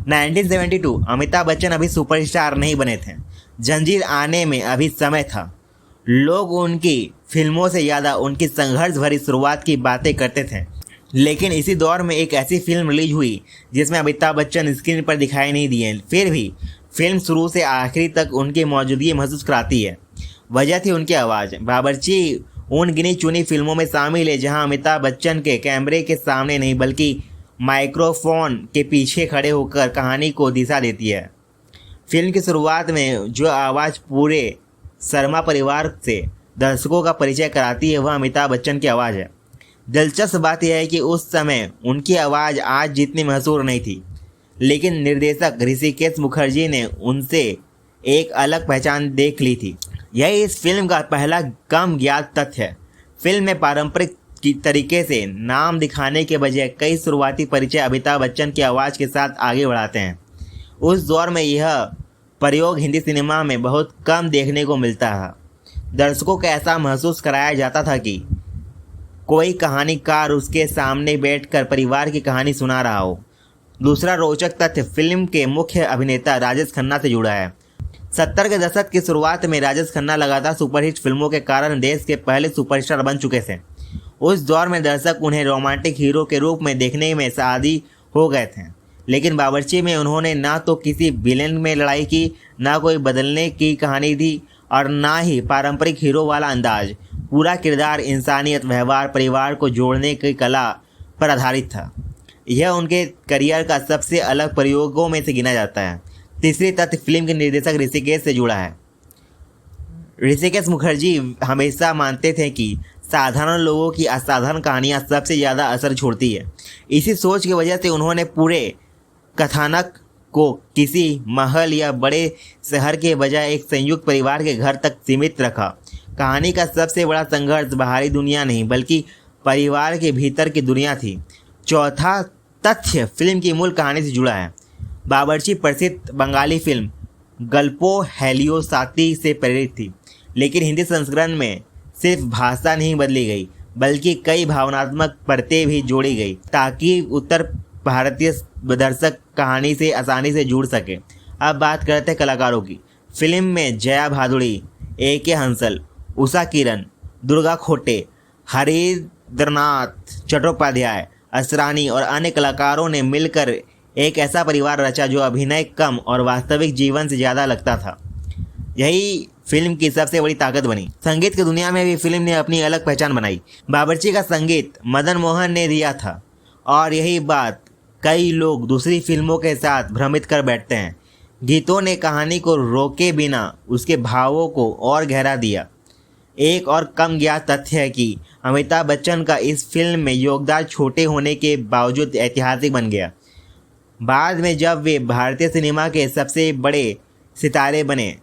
1972 अमिताभ बच्चन अभी सुपरस्टार नहीं बने थे। जंजीर आने में अभी समय था। लोग उनकी फिल्मों से ज़्यादा उनकी संघर्ष भरी शुरुआत की बातें करते थे। लेकिन इसी दौर में एक ऐसी फिल्म रिलीज हुई जिसमें अमिताभ बच्चन स्क्रीन पर दिखाई नहीं दिए, फिर भी फिल्म शुरू से आखिरी तक उनकी मौजूदगी महसूस कराती है। वजह थी उनकी आवाज़। बावर्ची उन गिनी चुनी फिल्मों में शामिल है जहां अमिताभ बच्चन के कैमरे के सामने नहीं बल्कि माइक्रोफोन के पीछे खड़े होकर कहानी को दिशा देती है। फिल्म की शुरुआत में जो आवाज़ पूरे शर्मा परिवार से दर्शकों का परिचय कराती है वह अमिताभ बच्चन की आवाज़ है। दिलचस्प बात यह है कि उस समय उनकी आवाज़ आज जितनी मशहूर नहीं थी, लेकिन निर्देशक ऋषिकेश मुखर्जी ने उनसे एक अलग पहचान देख ली थी। यही इस फिल्म का पहला कम ज्ञात तथ्य है। फिल्म में पारंपरिक तरीके से नाम दिखाने के बजाय कई शुरुआती परिचय अमिताभ बच्चन की आवाज़ के साथ आगे बढ़ाते हैं। उस दौर में यह प्रयोग हिंदी सिनेमा में बहुत कम देखने को मिलता है। दर्शकों को ऐसा महसूस कराया जाता था कि कोई कहानीकार उसके सामने बैठकर परिवार की कहानी सुना रहा हो। दूसरा रोचक तथ्य फिल्म के मुख्य अभिनेता राजेश खन्ना से जुड़ा है। 70 के दशक की शुरुआत में राजेश खन्ना लगातार सुपरहिट फिल्मों के कारण देश के पहले सुपरस्टार बन चुके थे। उस दौर में दर्शक उन्हें रोमांटिक हीरो के रूप में देखने में शादी हो गए थे। लेकिन बावर्ची में उन्होंने ना तो किसी विलेन में लड़ाई की, ना कोई बदलने की कहानी थी और ना ही पारंपरिक हीरो वाला अंदाज। पूरा किरदार इंसानियत, व्यवहार, परिवार को जोड़ने की कला पर आधारित था। यह उनके करियर का सबसे अलग प्रयोगों में से गिना जाता है। तीसरी तथ्य फिल्म के निर्देशक ऋषिकेश से जुड़ा है। ऋषिकेश मुखर्जी हमेशा मानते थे कि साधारण लोगों की असाधारण कहानियाँ सबसे ज़्यादा असर छोड़ती है। इसी सोच की वजह से उन्होंने पूरे कथानक को किसी महल या बड़े शहर के बजाय एक संयुक्त परिवार के घर तक सीमित रखा। कहानी का सबसे बड़ा संघर्ष बाहरी दुनिया नहीं बल्कि परिवार के भीतर की दुनिया थी। चौथा तथ्य फिल्म की मूल कहानी से जुड़ा है। बावर्ची प्रसिद्ध बंगाली फिल्म गल्पो हेलियोसाती से प्रेरित थी, लेकिन हिंदी संस्करण में सिर्फ भाषा नहीं बदली गई बल्कि कई भावनात्मक परतें भी जोड़ी गई ताकि उत्तर भारतीय दर्शक कहानी से आसानी से जुड़ सके। अब बात करते हैं कलाकारों की। फिल्म में जया भादुड़ी, A.K. हंसल, उषा किरण, दुर्गा खोटे, हरिंद्रनाथ चट्टोपाध्याय, असरानी और अन्य कलाकारों ने मिलकर एक ऐसा परिवार रचा जो अभिनय कम और वास्तविक जीवन से ज़्यादा लगता था। यही फिल्म की सबसे बड़ी ताकत बनी। संगीत की दुनिया में भी फिल्म ने अपनी अलग पहचान बनाई। बावर्ची का संगीत मदन मोहन ने दिया था और यही बात कई लोग दूसरी फिल्मों के साथ भ्रमित कर बैठते हैं। गीतों ने कहानी को रोके बिना उसके भावों को और गहरा दिया। एक और कम ज्ञात तथ्य है कि अमिताभ बच्चन का इस फिल्म में योगदान छोटे होने के बावजूद ऐतिहासिक बन गया। बाद में जब वे भारतीय सिनेमा के सबसे बड़े सितारे बने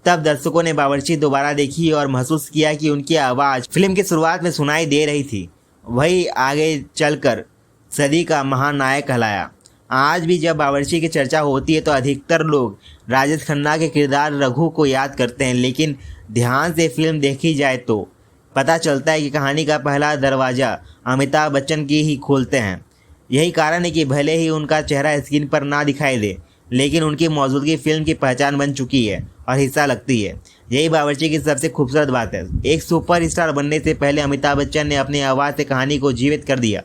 तब दर्शकों ने बावर्ची दोबारा देखी और महसूस किया कि उनकी आवाज़ फिल्म की शुरुआत में सुनाई दे रही थी, वही आगे चलकर सदी का महान नायक कहलाया। आज भी जब बावर्ची की चर्चा होती है तो अधिकतर लोग राजेश खन्ना के किरदार रघु को याद करते हैं, लेकिन ध्यान से फिल्म देखी जाए तो पता चलता है कि कहानी का पहला दरवाज़ा अमिताभ बच्चन की ही खोलते हैं। यही कारण है कि भले ही उनका चेहरा स्क्रीन पर ना दिखाई दे, लेकिन उनकी मौजूदगी फिल्म की पहचान बन चुकी है और हिस्सा लगती है। यही बावर्ची की सबसे खूबसूरत बात है। एक सुपरस्टार बनने से पहले अमिताभ बच्चन ने अपनी आवाज़ से कहानी को जीवित कर दिया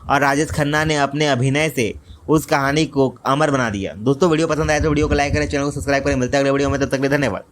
और राजेश खन्ना ने अपने अभिनय से उस कहानी को अमर बना दिया। दोस्तों, वीडियो पसंद आया तो वीडियो को लाइक करें, चैनल को सब्सक्राइब करें। मिलता है अगले वीडियो में, तब तक के लिए धन्यवाद।